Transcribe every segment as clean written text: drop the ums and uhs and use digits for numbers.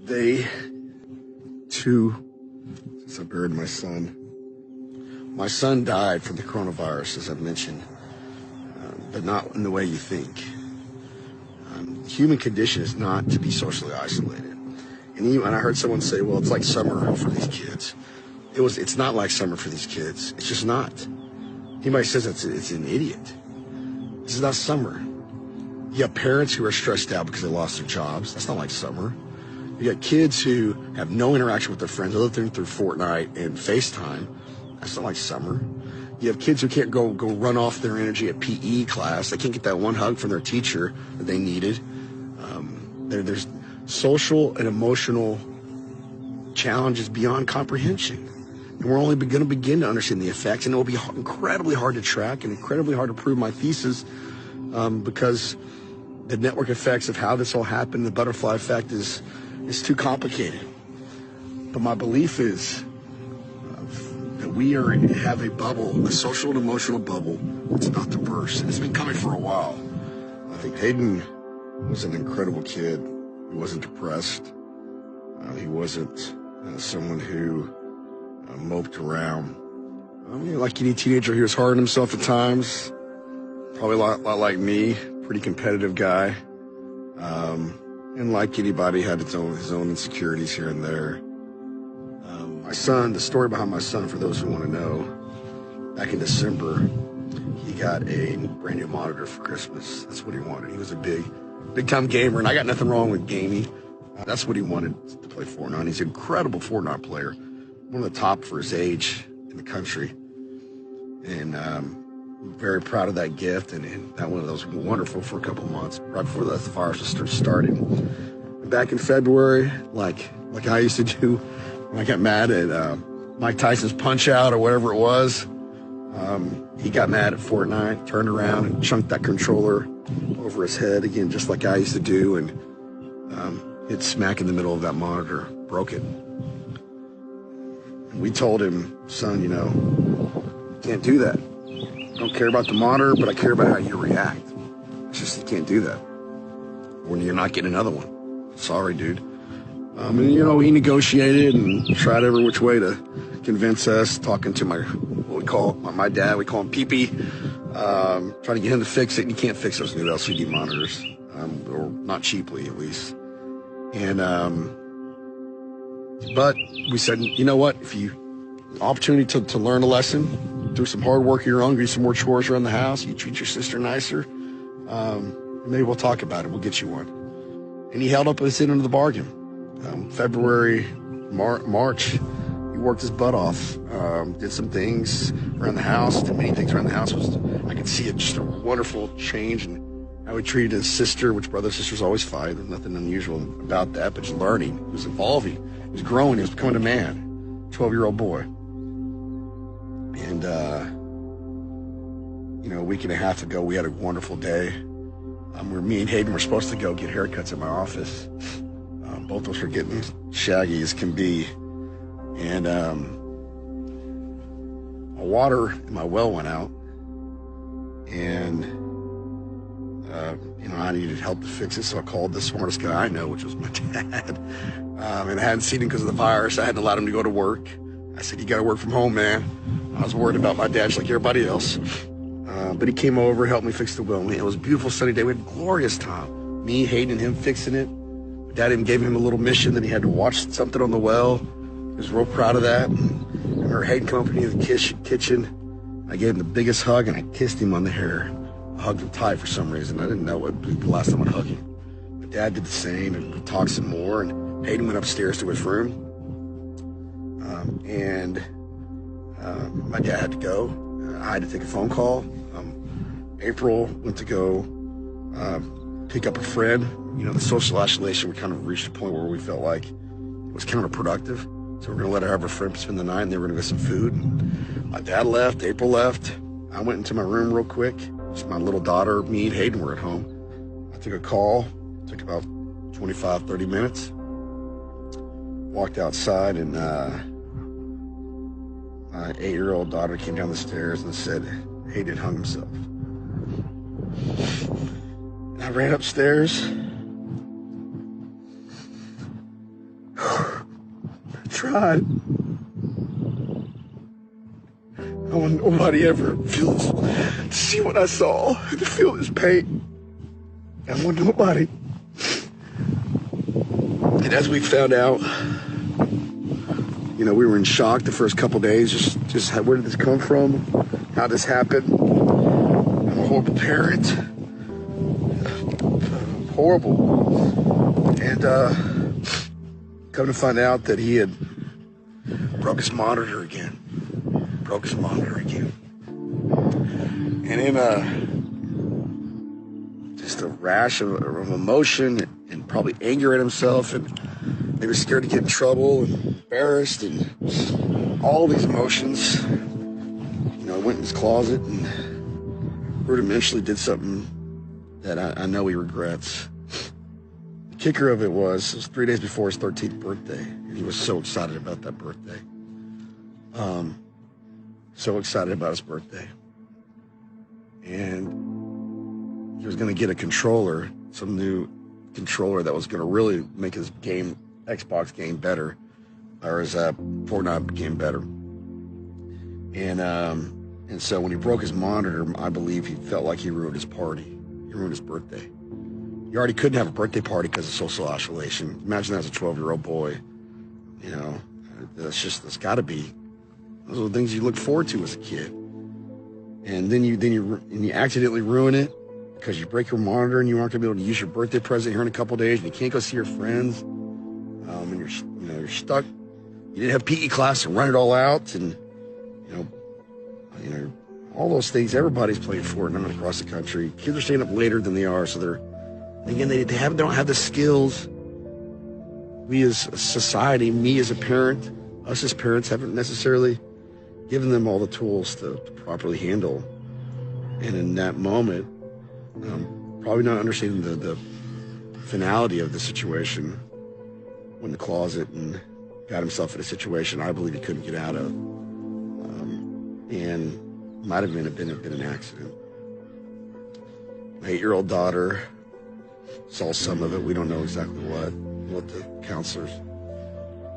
Day 2 since I buried my son. My son died from the coronavirus, as I've mentioned, but not in the way you think. The human condition is not to be socially isolated. And even I heard someone say, well, it's like summer for these kids. It's not like summer for these kids. It's just not. Anybody says it's an idiot. This is not summer. You have parents who are stressed out because they lost their jobs. That's not like summer. You got kids who have no interaction with their friends other than through Fortnite and FaceTime. That's not like summer. You have kids who can't go run off their energy at PE class. They can't get that one hug from their teacher that they needed. There's social and emotional challenges beyond comprehension. And we're only going to begin to understand the effects, and it will be incredibly hard to track and incredibly hard to prove my thesis because the network effects of how this all happened, the butterfly effect, is too complicated. But my belief is that we have a bubble, a social and emotional bubble that's about to burst. And it's been coming for a while. I think Hayden was an incredible kid. He wasn't depressed. He wasn't someone who moped around. Like any teenager, he was hard on himself at times. Probably a lot like me, pretty competitive guy. And like anybody, had his own insecurities here and there. My son, the story behind my son, for those who want to know, back in December, he got a brand new monitor for Christmas. That's what he wanted. He was a big time gamer, and I got nothing wrong with gaming. That's what he wanted to play Fortnite. He's an incredible Fortnite player, one of the top for his age in the country. And very proud of that gift, and that one of those wonderful for a couple of months, right before the virus started. Back in February, like I used to do when I got mad at Mike Tyson's Punch-Out or whatever it was, he got mad at Fortnite, turned around and chunked that controller over his head again, just like I used to do, and hit smack in the middle of that monitor, broke it. And we told him, son, you can't do that. I don't care about the monitor, but I care about how you react. It's just, you can't do that. When you're not getting another one. Sorry, dude. And he negotiated and tried every which way to convince us, talking to my dad, we call him Pee-Pee, trying to get him to fix it, and you can't fix those new LCD monitors, or not cheaply at least. And, but we said, you know what, if you, opportunity to learn a lesson, do some hard work of your own, do some more chores around the house, you treat your sister nicer, maybe we'll talk about it, we'll get you one. And he held up his end of the bargain. February, March, he worked his butt off, did some things around the house, did many things around the house. I could see just a wonderful change in how he treated his sister, which brother and sisters always fight. There's nothing unusual about that, but just learning. He was evolving, he was growing, he was becoming a man, 12-year-old boy. And, a week and a half ago, we had a wonderful day where me and Hayden were supposed to go get haircuts at my office. Both of us were getting shaggy as can be. And my water in my well went out. And, I needed help to fix it, so I called the smartest guy I know, which was my dad. And I hadn't seen him because of the virus. I hadn't allowed him to go to work. I said, you got to work from home, man. I was worried about my dad just like everybody else. But he came over, helped me fix the well. It was a beautiful sunny day. We had a glorious time. Me, Hayden, and him fixing it. My dad even gave him a little mission that he had to watch something on the well. He was real proud of that. And her Hayden company in the kitchen. I gave him the biggest hug, and I kissed him on the hair. I hugged him tight for some reason. I didn't know what the last time I'd hug him. My dad did the same, and we talked some more. And Hayden went upstairs to his room. My dad had to go. I had to take a phone call. April went to go pick up a friend. The social isolation, we kind of reached a point where we felt like it was counterproductive. So we're going to let her have her friend spend the night, and then we're going to get some food. And my dad left, April left. I went into my room real quick. Just my little daughter, me, and Hayden were at home. I took a call. It took about 25, 30 minutes. Walked outside, and my 8-year-old daughter came down the stairs and said Hayden hung himself. And I ran upstairs. tried. I want nobody ever to see what I saw, to feel this pain. I want nobody. And as we found out, you know, we were in shock the first couple days. Just where did this come from? How did this happen? I'm a horrible parent. Horrible. And come to find out that he had broke his monitor again. And in just a rash of emotion and probably anger at himself, and he was scared to get in trouble and embarrassed and all these emotions. You know, I went in his closet and rudimentally did something that I know he regrets. The kicker of it was 3 days before his 13th birthday, and he was so excited about that birthday. So excited about his birthday. And he was going to get a controller, some new controller that was going to really make his Xbox game better, or his Fortnite game better. And so when he broke his monitor, I believe he felt like he ruined his party. He ruined his birthday. You already couldn't have a birthday party because of social isolation. Imagine that as a 12-year-old boy. You know, that's got to be. Those are the things you look forward to as a kid. And then you accidentally ruin it because you break your monitor and you aren't going to be able to use your birthday present here in a couple of days, and you can't go see your friends. And you're stuck. You didn't have PE class to run it all out, and you know all those things. Everybody's playing Fortnite across the country. Kids are staying up later than they are, so they don't have the skills. We as a society, me as a parent, us as parents haven't necessarily given them all the tools to properly handle. And in that moment, probably not understanding the finality of the situation, went in the closet and got himself in a situation I believe he couldn't get out of. And might have been an accident. My 8-year-old daughter saw some of it. We don't know exactly what. Let the counselors,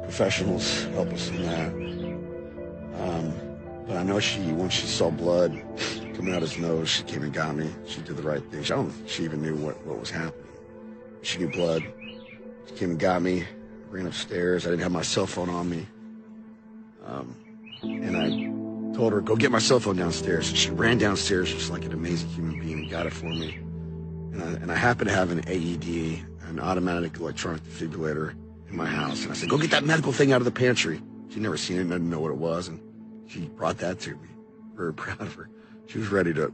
professionals help us in that. But I know once she saw blood coming out his nose, she came and got me. She did the right thing. I don't think she even knew what was happening. She knew blood. She came and got me, ran upstairs. I didn't have my cell phone on me. And I told her, go get my cell phone downstairs. And she ran downstairs just like an amazing human being and got it for me. And I happen to have an AED, an automatic electronic defibrillator, in my house. And I said, go get that medical thing out of the pantry. She'd never seen it, didn't know what it was. And she brought that to me. Very proud of her. She was ready to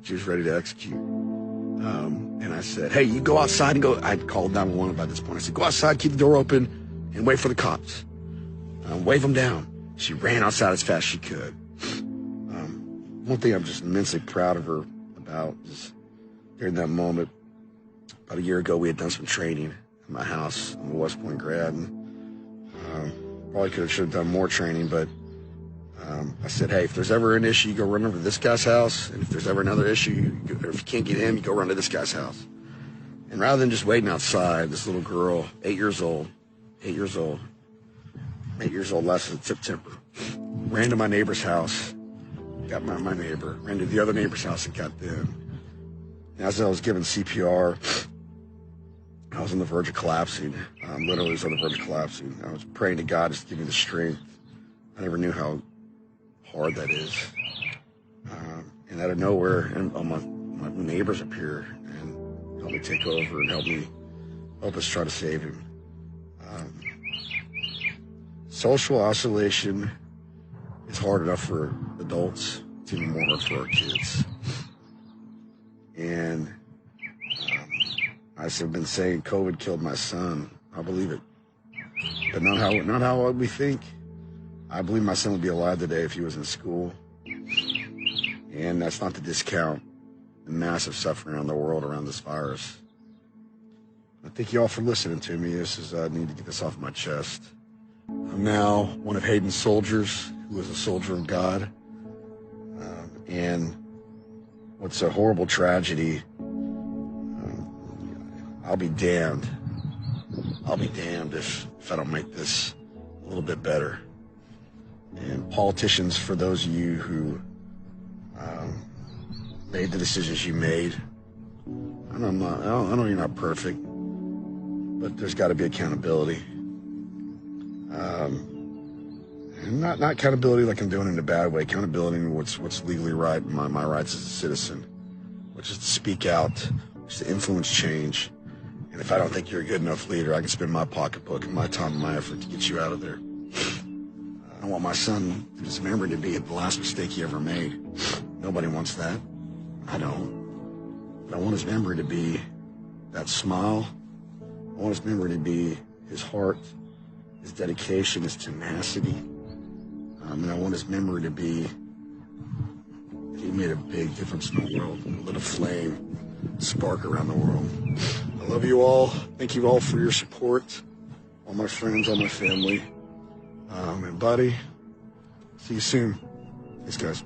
execute. And I said, hey, you go outside and go. I'd called 911 by this point. I said, go outside, keep the door open, and wait for the cops. Wave them down. She ran outside as fast as she could. One thing I'm just immensely proud of her about is during that moment, about a year ago, we had done some training at my house. I'm a West Point grad, and probably should have done more training, but I said, hey, if there's ever an issue, you go run over to this guy's house, and if there's ever another issue, or if you can't get him, you go run to this guy's house. And rather than just waiting outside, this little girl, 8 years old last September, ran to my neighbor's house, got my neighbor, ran to the other neighbor's house and got them. And as I was giving CPR, I was on the verge of collapsing. Literally was on the verge of collapsing. I was praying to God just to give me the strength. I never knew how hard that is. And out of nowhere, and my neighbors appear and help me take over and help us try to save him. Social isolation is hard enough for adults. It's even more hard for our kids. And I've been saying COVID killed my son. I believe it, but not how we think. I believe my son would be alive today if he was in school. And that's not to discount the massive suffering around the world around this virus. I thank you all for listening to me. I need to get this off my chest. I'm now one of Hayden's soldiers, who is a soldier of God. And what's a horrible tragedy, I'll be damned if I don't make this a little bit better. And politicians, for those of you who made the decisions you made, I know you're not perfect, but there's got to be accountability. And not accountability like I'm doing it in a bad way. Accountability in what's legally right, my rights as a citizen, which is to speak out, which is to influence change. And if I don't think you're a good enough leader, I can spend my pocketbook and my time and my effort to get you out of there. I don't want my son, his memory, to be the last mistake he ever made. Nobody wants that. I don't. But I want his memory to be that smile. I want his memory to be his heart, his dedication, his tenacity. And I want his memory to be that he made a big difference in the world, lit a flame, spark around the world. I love you all. Thank you all for your support. All my friends, all my family. And buddy, see you soon. Thanks, guys.